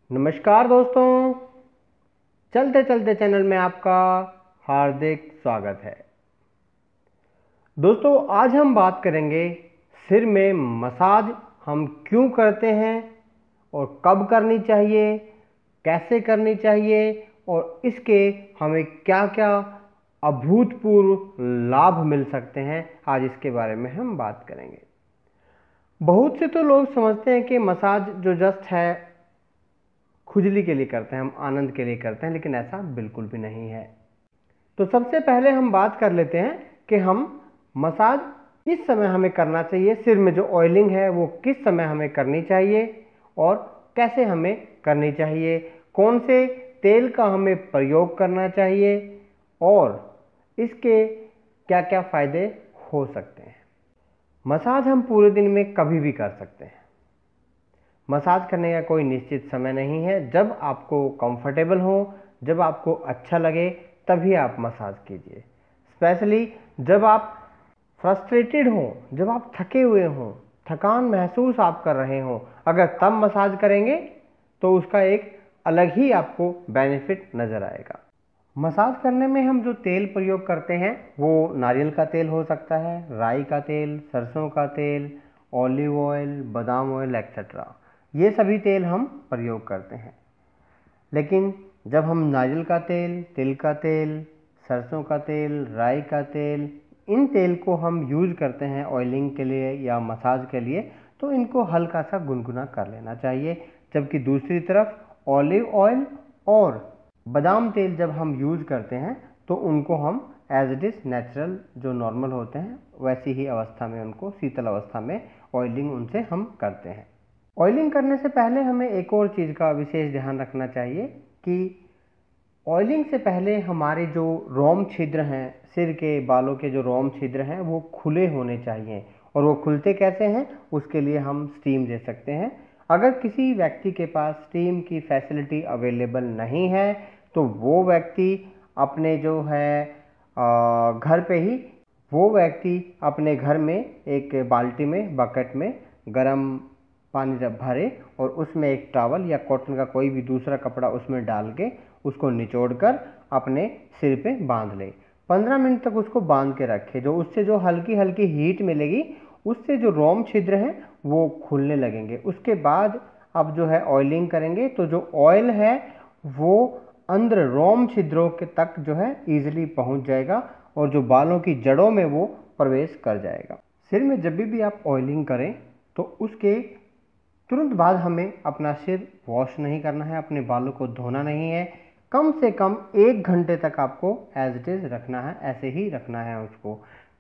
नमस्कार दोस्तों, चलते चलते चैनल में आपका हार्दिक स्वागत है। दोस्तों, आज हम बात करेंगे सिर में मसाज हम क्यों करते हैं और कब करनी चाहिए, कैसे करनी चाहिए और इसके हमें क्या क्या अभूतपूर्व लाभ मिल सकते हैं। आज इसके बारे में हम बात करेंगे। बहुत से तो लोग समझते हैं कि मसाज जो जस्ट है खुजली के लिए करते हैं, हम आनंद के लिए करते हैं, लेकिन ऐसा बिल्कुल भी नहीं है। तो सबसे पहले हम बात कर लेते हैं कि हम मसाज किस समय हमें करना चाहिए, सिर में जो ऑयलिंग है वो किस समय हमें करनी चाहिए और कैसे हमें करनी चाहिए, कौन से तेल का हमें प्रयोग करना चाहिए और इसके क्या क्या फ़ायदे हो सकते हैं। मसाज हम पूरे दिन में कभी भी कर सकते हैं। मसाज करने का कोई निश्चित समय नहीं है। जब आपको कंफर्टेबल हो, जब आपको अच्छा लगे, तभी आप मसाज कीजिए। स्पेशली जब आप फ्रस्ट्रेटेड हो, जब आप थके हुए हों, थकान महसूस आप कर रहे हों, अगर तब मसाज करेंगे तो उसका एक अलग ही आपको बेनिफिट नज़र आएगा। मसाज करने में हम जो तेल प्रयोग करते हैं वो नारियल का तेल हो सकता है, राई का तेल, सरसों का तेल, ऑलिव ऑयल, बादाम ऑयल एक्सेट्रा। ये सभी तेल हम प्रयोग करते हैं। लेकिन जब हम नारियल का तेल, तिल का तेल, सरसों का तेल, राई का तेल, इन तेल को हम यूज करते हैं ऑयलिंग के लिए या मसाज के लिए, तो इनको हल्का सा गुनगुना कर लेना चाहिए। जबकि दूसरी तरफ ऑलिव ऑयल और बादाम तेल जब हम यूज करते हैं तो उनको हम एज इट इज़ नेचुरल जो नॉर्मल होते हैं वैसी ही अवस्था में, उनको शीतल अवस्था में ऑयलिंग उनसे हम करते हैं। ऑयलिंग करने से पहले हमें एक और चीज़ का विशेष ध्यान रखना चाहिए कि ऑयलिंग से पहले हमारे जो रोम छिद्र हैं, सिर के बालों के जो रोम छिद्र हैं वो खुले होने चाहिए। और वो खुलते कैसे हैं, उसके लिए हम स्टीम दे सकते हैं। अगर किसी व्यक्ति के पास स्टीम की फैसिलिटी अवेलेबल नहीं है तो वो व्यक्ति अपने जो है घर पे ही वो व्यक्ति अपने घर में एक बाल्टी में, बकेट में गर्म पानी भरे और उसमें एक टॉवल या कॉटन का कोई भी दूसरा कपड़ा उसमें डाल के उसको निचोड़कर अपने सिर पे बांध ले। 15 मिनट तक उसको बांध के रखे। जो उससे जो हल्की हल्की हीट मिलेगी उससे जो रोम छिद्र हैं वो खुलने लगेंगे। उसके बाद अब जो है ऑयलिंग करेंगे तो जो ऑयल है वो अंदर रोम छिद्रों के तक जो है ईजिली पहुंच जाएगा और जो बालों की जड़ों में वो प्रवेश कर जाएगा। सिर में जब भी आप ऑयलिंग करें तो उसके तुरंत बाद हमें अपना सिर वॉश नहीं करना है, अपने बालों को धोना नहीं है। कम से कम 1 घंटे तक आपको एज इट इज़ रखना है, ऐसे ही रखना है उसको,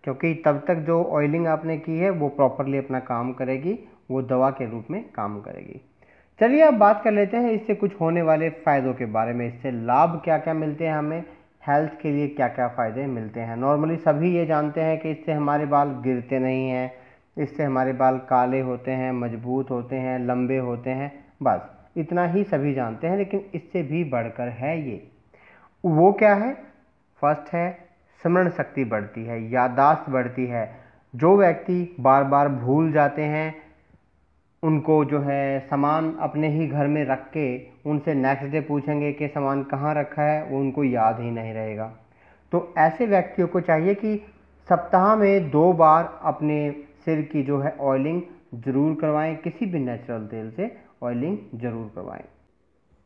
क्योंकि तब तक जो ऑयलिंग आपने की है वो प्रॉपरली अपना काम करेगी, वो दवा के रूप में काम करेगी। चलिए अब बात कर लेते हैं इससे कुछ होने वाले फ़ायदों के बारे में। इससे लाभ क्या क्या मिलते हैं, हमें हेल्थ के लिए क्या क्या फ़ायदे मिलते हैं। नॉर्मली सभी ये जानते हैं कि इससे हमारे बाल गिरते नहीं हैं, इससे हमारे बाल काले होते हैं, मजबूत होते हैं, लंबे होते हैं, बस इतना ही सभी जानते हैं। लेकिन इससे भी बढ़कर है ये। वो क्या है? फर्स्ट है स्मरण शक्ति बढ़ती है, याददाश्त बढ़ती है। जो व्यक्ति बार बार भूल जाते हैं, उनको जो है सामान अपने ही घर में रख के उनसे नेक्स्ट डे पूछेंगे कि सामान कहाँ रखा है, वो उनको याद ही नहीं रहेगा। तो ऐसे व्यक्तियों को चाहिए कि सप्ताह में 2 बार अपने सिर की जो है ऑयलिंग ज़रूर करवाएं। किसी भी नेचुरल तेल से ऑयलिंग ज़रूर करवाएं।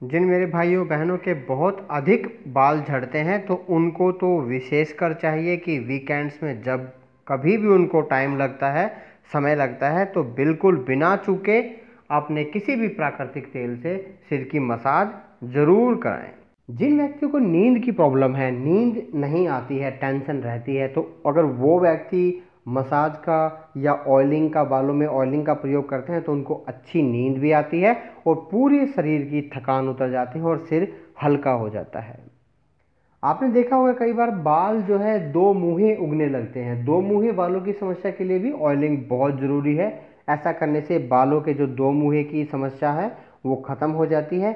जिन मेरे भाइयों बहनों के बहुत अधिक बाल झड़ते हैं तो उनको तो विशेषकर चाहिए कि वीकेंड्स में जब कभी भी उनको टाइम लगता है, समय लगता है, तो बिल्कुल बिना चूके अपने किसी भी प्राकृतिक तेल से सिर की मसाज ज़रूर कराएं। जिन व्यक्तियों को नींद की प्रॉब्लम है, नींद नहीं आती है, टेंशन रहती है, तो अगर वो व्यक्ति मसाज का या ऑयलिंग का, बालों में ऑयलिंग का प्रयोग करते हैं तो उनको अच्छी नींद भी आती है और पूरे शरीर की थकान उतर जाती है और सिर हल्का हो जाता है। आपने देखा होगा कई बार बाल जो है दो मुँहे उगने लगते हैं। दो मुँहे बालों की समस्या के लिए भी ऑयलिंग बहुत ज़रूरी है। ऐसा करने से बालों के जो दो मुँहे की समस्या है वो ख़त्म हो जाती है।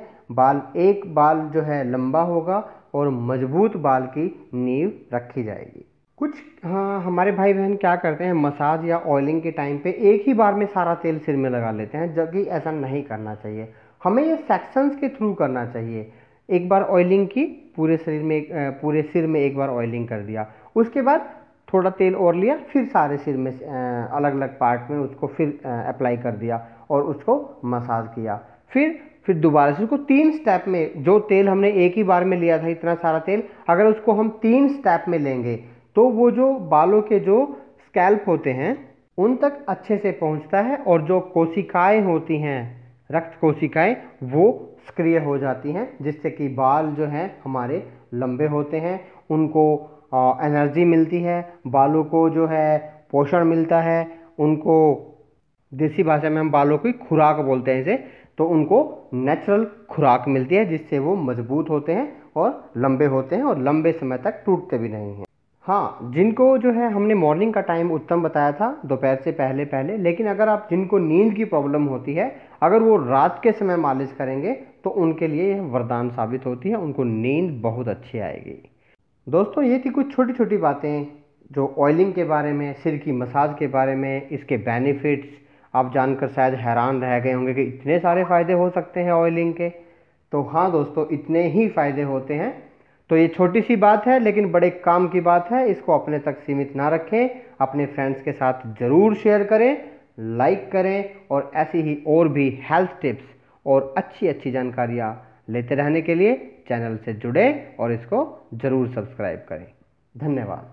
एक बाल जो है लंबा होगा और मजबूत बाल की नींव रखी जाएगी। कुछ हमारे भाई बहन क्या करते हैं, मसाज या ऑयलिंग के टाइम पे एक ही बार में सारा तेल सिर में लगा लेते हैं, जबकि ऐसा नहीं करना चाहिए। हमें ये सेक्शंस के थ्रू करना चाहिए। एक बार ऑयलिंग की, पूरे सिर में एक बार ऑयलिंग कर दिया, उसके बाद थोड़ा तेल और लिया, फिर सारे सिर में अलग अलग पार्ट में उसको फिर अप्लाई कर दिया और उसको मसाज किया। फिर दोबारा से उसको 3 स्टेप में, जो तेल हमने एक ही बार में लिया था इतना सारा तेल, अगर उसको हम 3 स्टेप में लेंगे तो वो जो बालों के जो स्कैल्प होते हैं उन तक अच्छे से पहुंचता है, और जो कोशिकाएं होती हैं, रक्त कोशिकाएं, वो सक्रिय हो जाती हैं, जिससे कि बाल जो हैं हमारे लंबे होते हैं, उनको एनर्जी मिलती है, बालों को जो है पोषण मिलता है, उनको देसी भाषा में हम बालों की खुराक बोलते हैं इसे, तो उनको नेचुरल खुराक मिलती है, जिससे वो मजबूत होते हैं और लंबे होते हैं और लंबे समय तक टूटते भी नहीं हैं। हाँ, जिनको जो है हमने मॉर्निंग का टाइम उत्तम बताया था, दोपहर से पहले पहले, लेकिन अगर आप जिनको नींद की प्रॉब्लम होती है, अगर वो रात के समय मालिश करेंगे तो उनके लिए यह वरदान साबित होती है, उनको नींद बहुत अच्छी आएगी। दोस्तों, ये थी कुछ छोटी छोटी बातें जो ऑयलिंग के बारे में, सिर की मसाज के बारे में, इसके बेनिफिट्स आप जानकर शायद हैरान रह गए होंगे कि इतने सारे फ़ायदे हो सकते हैं ऑयलिंग के। तो हाँ दोस्तों, इतने ही फ़ायदे होते हैं। तो ये छोटी सी बात है लेकिन बड़े काम की बात है, इसको अपने तक सीमित ना रखें, अपने फ्रेंड्स के साथ ज़रूर शेयर करें, लाइक करें, और ऐसी ही और भी हेल्थ टिप्स और अच्छी अच्छी जानकारियाँ लेते रहने के लिए चैनल से जुड़े और इसको ज़रूर सब्सक्राइब करें। धन्यवाद।